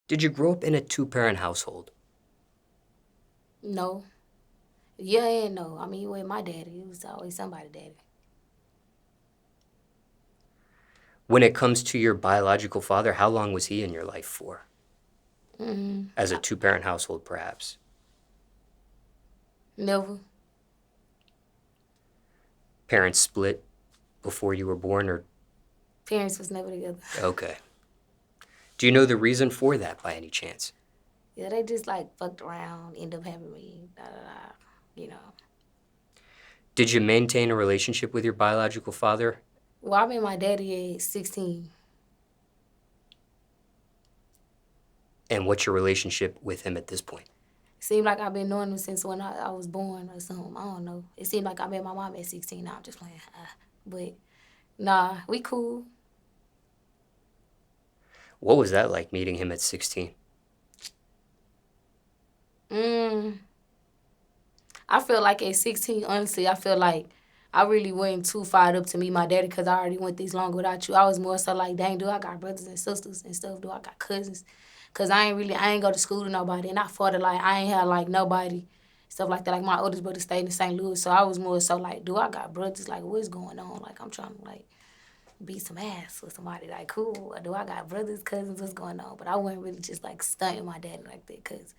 Did you grow up in a two-parent household? No. Yeah and no. I mean, with my daddy, it was always somebody's daddy. When it comes to your biological father, how long was he in your life for? Mm-hmm. As a two-parent household, perhaps. Never. Parents split before you were born, or Parents was never together. okay. Do you know the reason for that by any chance? Yeah, they just like fucked around, end up having me, da da da. You know. Did you maintain a relationship with your biological father? Well, I met my daddy at 16. And what's your relationship with him at this point? Seemed like I've been knowing him since when I was born or something. I don't know. It seemed like I met my mom at 16. Nah, I'm just playing. But nah, we cool. What was that like meeting him at 16? Mm, I feel like at 16, honestly, I feel like I really wasn't too fired up to meet my daddy because I already went this long without you. I was more so like, dang, do I got brothers and sisters and stuff? Do I got cousins? Because I ain't go to school to nobody. And I fought it like, I ain't had like nobody, stuff like that. Like my oldest brother stayed in St. Louis. So I was more so like, do I got brothers? Like, what's going on? Like, I'm trying to like beat some ass with somebody like cool. Or do I got brothers, cousins? What's going on? But I wasn't really just like stunting my daddy like that because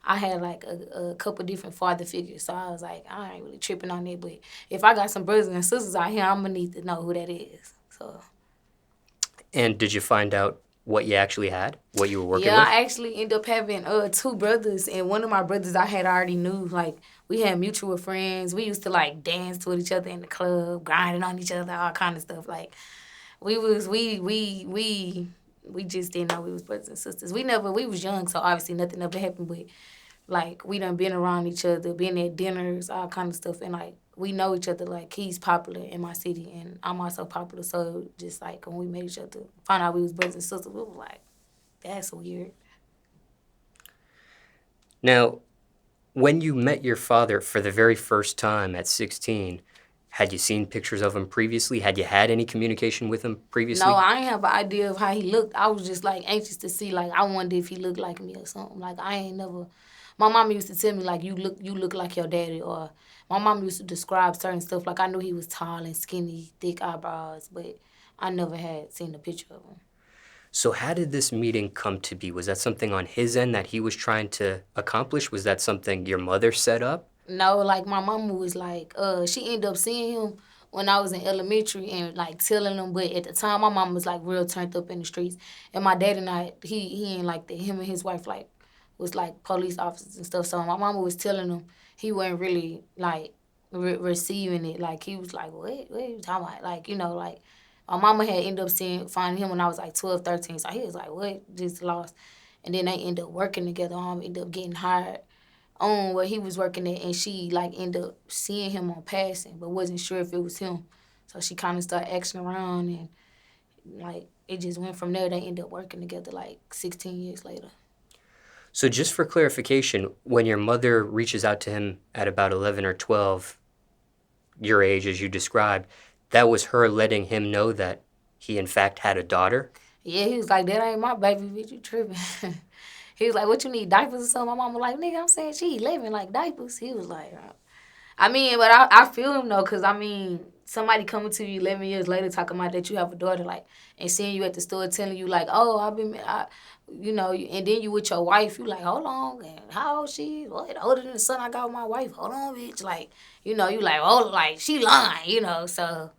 I had like a couple different father figures. So I was like, I ain't really tripping on it. But if I got some brothers and sisters out here, I'm gonna need to know who that is. So And did you find out what you actually had? What you were working yeah, with? I actually end up having two brothers, and one of my brothers I had already knew. Like we had mutual friends. We used to like dance with each other in the club, grinding on each other, all kind of stuff. Like we just didn't know we was brothers and sisters. We was young, so obviously nothing ever happened. But like we done been around each other, been at dinners, all kind of stuff, and like we know each other. Like he's popular in my city, and I'm also popular. So just like when we met each other, found out we was brothers and sisters, we was like, that's weird. Now, when you met your father for the very first time at 16, had you seen pictures of him previously? Had you had any communication with him No, previously? I ain't have an idea of how he looked. I was just like anxious to see. Like I wondered if he looked like me or something. Like I ain't never. My mom used to tell me like you look like your daddy, or my mom used to describe certain stuff. Like I knew he was tall and skinny, thick eyebrows, but I never had seen a picture of him. So how did this meeting come to be? Was that something on his end that he was trying to accomplish? Was that something your mother set up? No, like my mama was like, she ended up seeing him when I was in elementary and like telling him, but at the time my mom was like real turned up in the streets, and my dad and I, he ain't like that. Him and his wife like was like police officers and stuff. So my mama was telling him he wasn't really like receiving it. Like he was like, what are you talking about? Like like my mama had ended up finding him when I was like 12, 13. So he was like, what? Just lost. And then they ended up working together. Ended up getting hired on where he was working at, and she like ended up seeing him on passing, but wasn't sure if it was him. So she kind of started asking around, and like it just went from there. They ended up working together like 16 years later. So just for clarification, when your mother reaches out to him at about 11 or 12, your age as you described, that was her letting him know that he in fact had a daughter? Yeah, he was like, that ain't my baby, bitch, you tripping. He was like, what, you need diapers or something? My mama was like, nigga, I'm saying she 11, like diapers. He was like, I mean, but I feel him though, cause I mean, somebody coming to you 11 years later talking about that you have a daughter, like, and seeing you at the store telling you like, oh, and then you with your wife, you like, hold on, and how old she? What, older than the son I got with my wife? Hold on, bitch, like, you like, oh, like she lying, so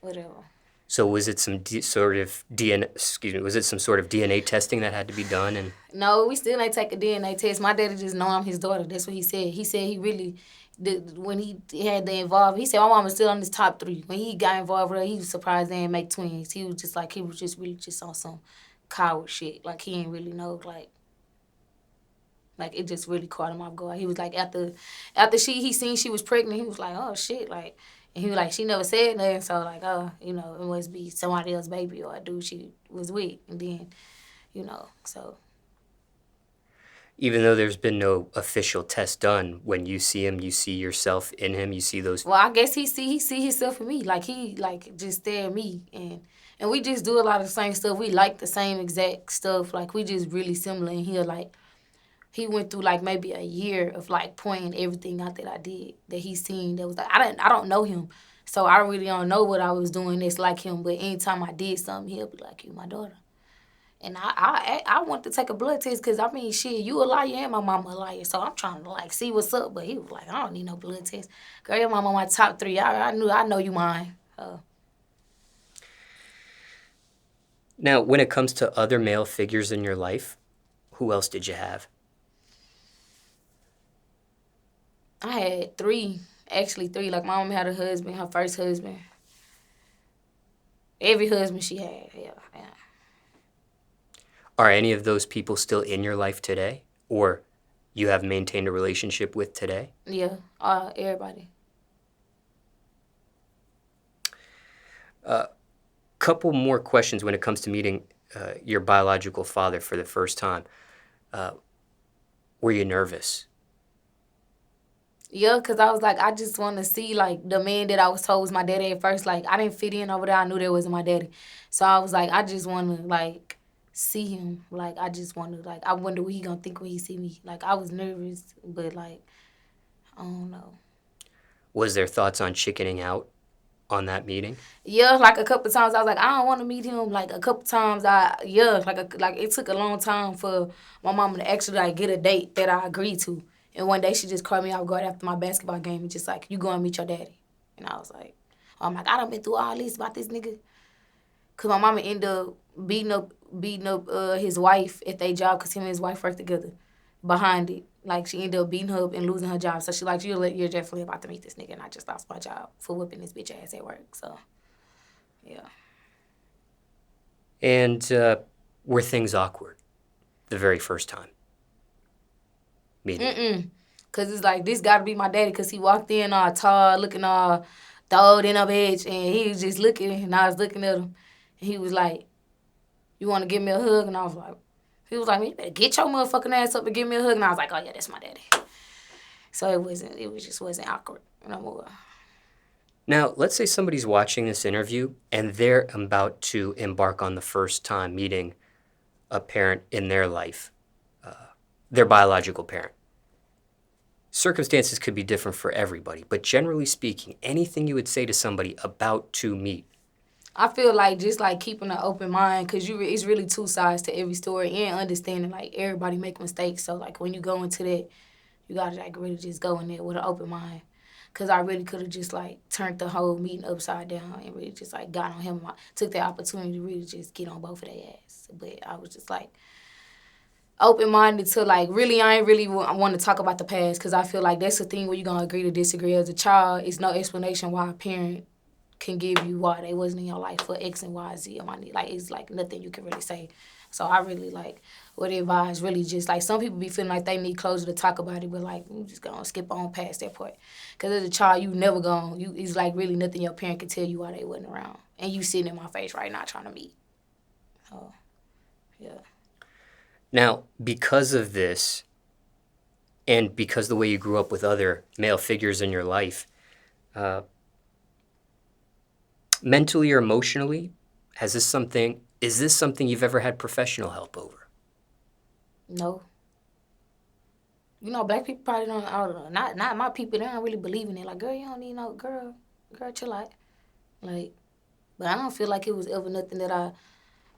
whatever. So was it some sort of DNA, excuse me, was it some sort of DNA testing that had to be done? And No, we still ain't take a DNA test. My daddy just know I'm his daughter. That's what he said. He said he really, when he had to involve, he said my mom was still on his top three. When he got involved with her, he was surprised they didn't make twins. He was just like, he was just really just on some coward shit. Like he didn't really know, like it just really caught him off guard. He was like, after he seen she was pregnant, he was like, oh shit, like, and he was like, she never said nothing, so like, oh, it must be somebody else's baby or a dude she was with, and then, so. even though there's been no official test done, when you see him, you see yourself in him, you see those. Well, I guess he see himself in me. Like he like just stare at me, And we just do a lot of the same stuff. We like the same exact stuff. Like, we just really similar. And he went through, like, maybe a year of, like, pointing everything out that I did that he seen that was like, I don't know him. So I really don't know what I was doing that's like him. But anytime I did something, he'll be like, you my daughter. And I want to take a blood test because, I mean, shit, you a liar and my mama a liar. So I'm trying to, like, see what's up. But he was like, I don't need no blood test. Girl, your mama my top 3. I know you mine. Now, when it comes to other male figures in your life, who else did you have? I had 3. Actually, 3. Like, my mom had a husband, her first husband. Every husband she had, yeah. Are any of those people still in your life today? Or you have maintained a relationship with today? Yeah, everybody. Couple more questions when it comes to meeting your biological father for the first time. Were you nervous? Yeah, because I was like, I just want to see, like, the man that I was told was my daddy at first. Like, I didn't fit in over there. I knew that wasn't my daddy. So I was like, I just want to, like, see him. Like, I just want to, like, I wonder what he going to think when he see me. Like, I was nervous, but, like, I don't know. Was there thoughts on chickening out on that meeting? Yeah, like, a couple times I was like, I don't want to meet him. Like, a couple times like, it took a long time for my mama to actually, like, get a date that I agreed to. And one day she just called me out guard after my basketball game and just like, you go and meet your daddy. And I was like, I'm like, I done been through all this about this nigga. Because my mama ended up beating up his wife at their job because him and his wife worked together behind it. Like, she ended up beating her up and losing her job. So she like, you're definitely about to meet this nigga. And I just lost my job for whipping this bitch ass at work. So, yeah. And were things awkward the very first time meeting? Because it's like, this got to be my daddy because he walked in all tall, looking all throwed in a bitch. And he was just looking, and I was looking at him. And he was like, you want to give me a hug? And I was like, he was like, man, you better get your motherfucking ass up and give me a hug. And I was like, oh, yeah, that's my daddy. So it just wasn't awkward no more. Now, let's say somebody's watching this interview and they're about to embark on the first time meeting a parent in their life, their biological parent. Circumstances could be different for everybody, but generally speaking, anything you would say to somebody about to meet? I feel like just like keeping an open mind because it's really 2 sides to every story and understanding like everybody make mistakes. So like when you go into that, you gotta like really just go in there with an open mind. Cause I really could have just like turned the whole meeting upside down and really just like got on him. I took that opportunity to really just get on both of their ass. But I was just like open-minded to like really I ain't really want to talk about the past because I feel like that's the thing where you're going to agree to disagree. As a child, it's no explanation why a parent can give you why they wasn't in your life for X and Y, Z. Like, it's like nothing you can really say. So I really like would advise really just like some people be feeling like they need closure to talk about it, but like I'm just gonna skip on past that part. Cause as a child, you never it's like really nothing your parent can tell you why they wasn't around, and you sitting in my face right now trying to meet. So, yeah. Now, because of this, and because the way you grew up with other male figures in your life, mentally or emotionally, is this something you've ever had professional help over? No. You know, black people probably don't, not my people, they don't really believe in it. Like, girl, you don't need no, girl, chill out. Like, but I don't feel like it was ever nothing that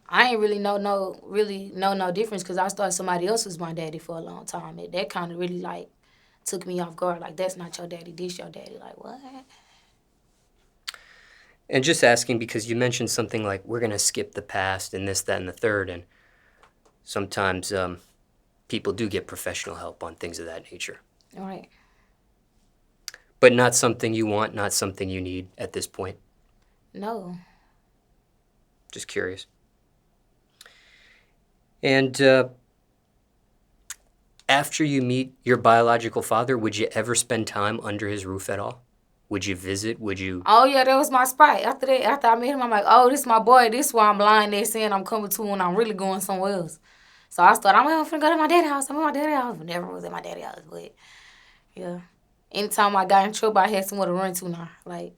I ain't really know no difference because I thought somebody else was my daddy for a long time. That kind of really, like, took me off guard. Like, that's not your daddy, this your daddy. Like, what? And just asking because you mentioned something like, we're going to skip the past and this, that, and the third, and sometimes people do get professional help on things of that nature. All right. But not something you want, not something you need at this point? No. Just curious. And after you meet your biological father, would you ever spend time under his roof at all? Would you visit? Would you? Oh, yeah, that was my spot. After I met him, I'm like, oh, this is my boy. This is why I'm lying there saying I'm coming to when I'm really going somewhere else. So I started, I'm finna go to my daddy's house. I'm at my daddy's house. Never was at my daddy's house, but, yeah. Anytime I got in trouble, I had somewhere to run to now. Like,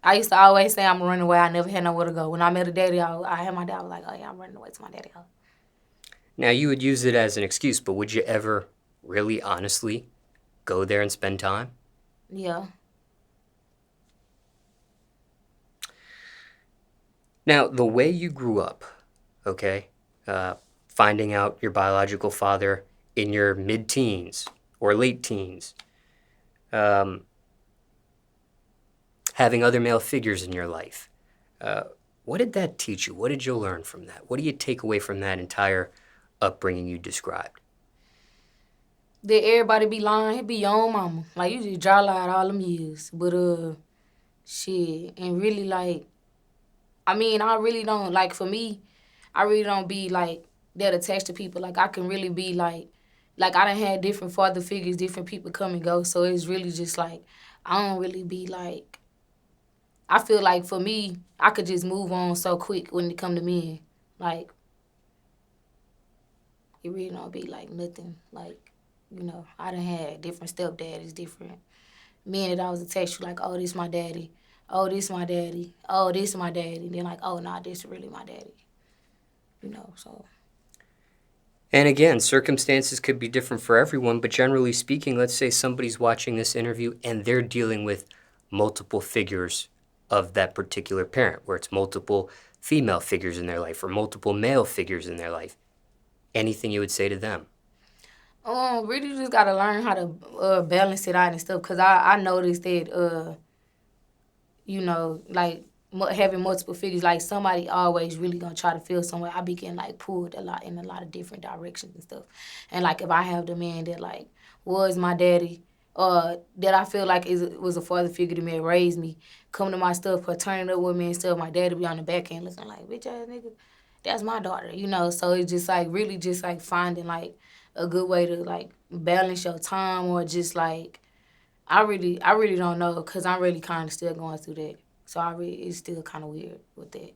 I used to always say I'm running away. I never had nowhere to go. When I met a daddy, I had my dad. I was like, oh yeah, I'm running away to my daddy house. Now, you would use it as an excuse, but would you ever really honestly go there and spend time? Yeah. Now, the way you grew up, okay, finding out your biological father in your mid-teens or late teens, um, having other male figures in your life, what did that teach you? What did you learn from that? What do you take away from that entire upbringing you described? Did everybody be lying? It be your own mama. Like, you just dry lied all them years. But, shit. And really, like, I mean, I really don't, like, for me, I really don't be, like, that attached to people. Like, I can really be, like, I done had different father figures, different people come and go. So it's really just, like, I don't really be, like, I feel like for me, I could just move on so quick when it come to men. Like, it really don't be, like, nothing. Like, you know, I done had different stepdaddies, different men that I was attached to, like, oh, this my daddy. Oh, this my daddy. Oh, this my daddy. Then like, oh, nah, this really my daddy. You know, so. And again, circumstances could be different for everyone, but generally speaking, let's say somebody's watching this interview and they're dealing with multiple figures of that particular parent, where it's multiple female figures in their life or multiple male figures in their life. Anything you would say to them? Really just gotta learn how to balance it out and stuff. Cause I noticed that you know, like having multiple figures, like somebody always really gonna try to feel somewhere. I be getting like pulled a lot in a lot of different directions and stuff. And like if I have the man that like was my daddy, that I feel like was a father figure to me and raised me, come to my stuff, turning up with me and stuff, my daddy be on the back end looking like, bitch ass nigga, that's my daughter, you know. So it's just like really just like finding like a good way to like balance your time or just like I really don't know because I'm really kind of still going through that. So it's still kind of weird with that.